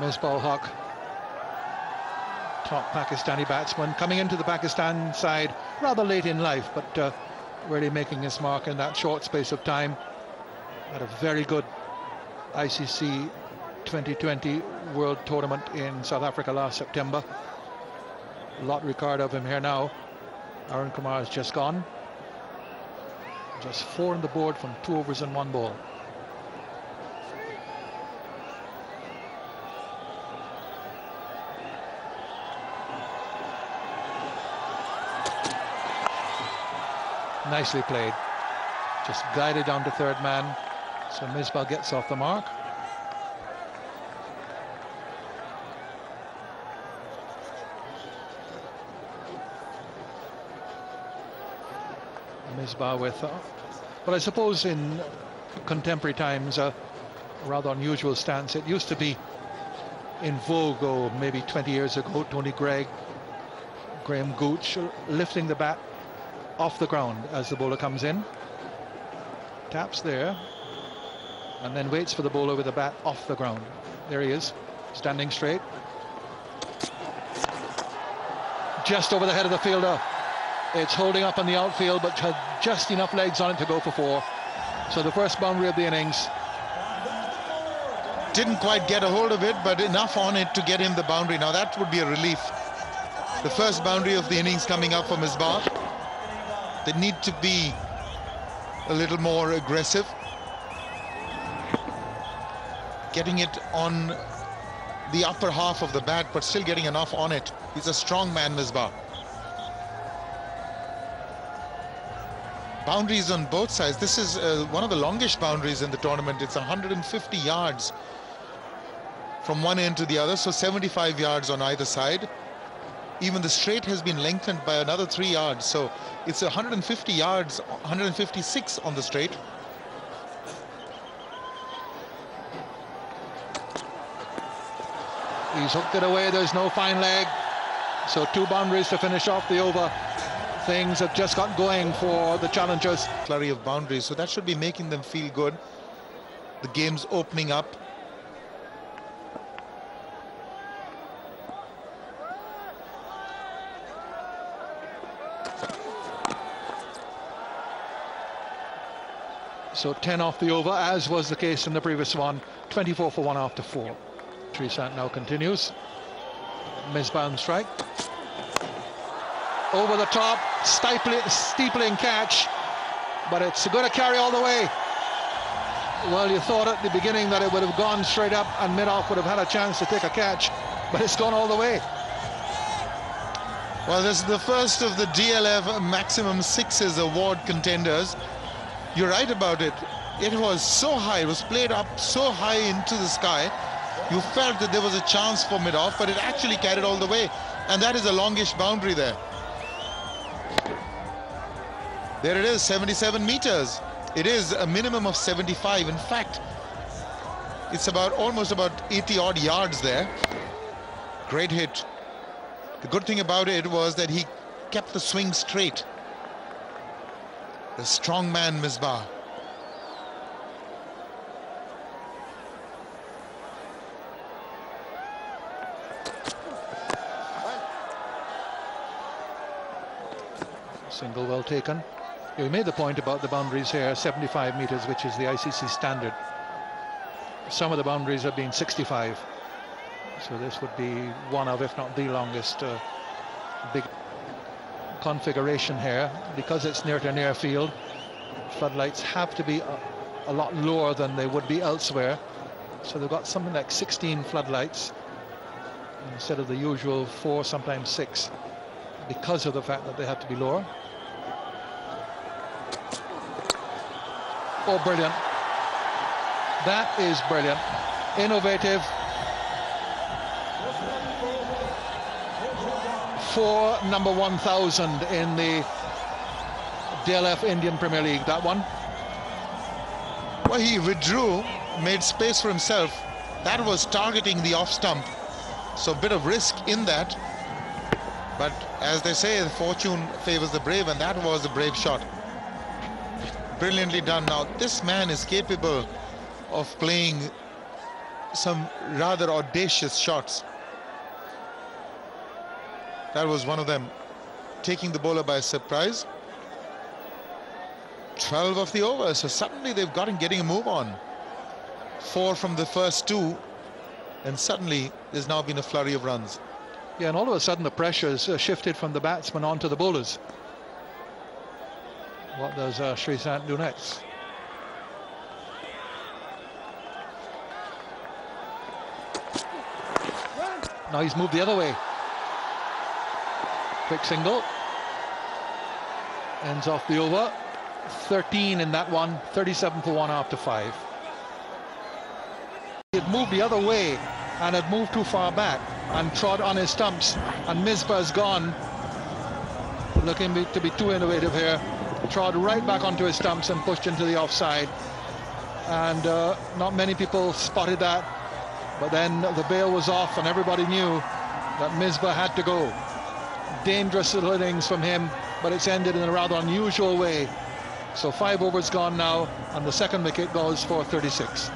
Misbah Haq, top Pakistani batsman, coming into the Pakistan side rather late in life, but really making his mark in that short space of time. Had a very good ICC 2020 World Tournament in South Africa last September. A lot required of him here now. Arun Kumar has just gone. Just 4 on the board from 2 overs and 1 ball. Nicely played. Just guided down to third man. So Misbah gets off the mark. Misbah with, but I suppose in contemporary times, a rather unusual stance. It used to be in vogue, or maybe 20 years ago, Tony Greig, Graham Gooch, lifting the bat off the ground as the bowler comes in. Taps there, and then waits for the bowler with the bat off the ground. There he is, standing straight. Just over the head of the fielder. It's holding up on the outfield, but had just enough legs on it to go for 4. So the first boundary of the innings. Didn't quite get a hold of it, but enough on it to get him the boundary. Now that would be a relief. The first boundary of the innings coming up for Misbah. They need to be a little more aggressive. Getting it on the upper half of the bat, but still getting enough on it. He's a strong man, Misbah. Boundaries on both sides. This is one of the longest boundaries in the tournament. It's 150 yards from one end to the other, so 75 yards on either side. Even the straight has been lengthened by another 3 yards, so it's 150 yards, 156 on the straight. He's hooked it away. There's no fine leg, so 2 boundaries to finish off the over. Things have just got going for the challengers. Flurry of boundaries, so that should be making them feel good. The game's opening up. So 10 off the over, as was the case in the previous one. 24 for 1 after 4. Trisant now continues. Misbah on strike. Over the top, steepling catch, but it's going to carry all the way. Well, you thought at the beginning that it would have gone straight up and mid-off would have had a chance to take a catch, but it's gone all the way. Well, this is the first of the DLF Maximum Sixes award contenders. You're right about it. It was so high, it was played up so high into the sky. You felt that there was a chance for mid-off, but it actually carried all the way, and that is a longish boundary there. There it is, 77 meters. It is a minimum of 75. In fact, it's almost about 80 odd yards there. Great hit. The good thing about it was that he kept the swing straight. The strong man, Misbah. Single well taken. We made the point about the boundaries here, 75 meters, which is the ICC standard. Some of the boundaries have been 65. So this would be one of, if not the longest big configuration here. Because it's near to near field, floodlights have to be a lot lower than they would be elsewhere. So they've got something like 16 floodlights instead of the usual 4, sometimes 6, because of the fact that they have to be lower. Oh, brilliant. That is brilliant. Innovative. For number 1000 in the DLF Indian Premier League, that one. Well, he withdrew, made space for himself. That was targeting the off stump. So a bit of risk in that. But as they say, fortune favors the brave, and that was a brave shot. Brilliantly done. Now, this man is capable of playing some rather audacious shots. That was one of them, taking the bowler by surprise. 12 of the over, so suddenly they've getting a move on. 4 from the first 2, and suddenly there's now been a flurry of runs. Yeah, and all of a sudden the pressure's shifted from the batsmen onto the bowlers. What does Sreesanth do next? Now he's moved the other way. Quick single. Ends off the over. 13 in that one, 37 for 1 after 5. He had moved the other way and had moved too far back and trod on his stumps, and Misbah's gone, looking to be too innovative here, trod right back onto his stumps and pushed into the offside, and not many people spotted that, but then the bail was off and everybody knew that Misbah had to go. Dangerous little innings from him, but it's ended in a rather unusual way. So 5 overs gone now, and the second wicket goes for 36.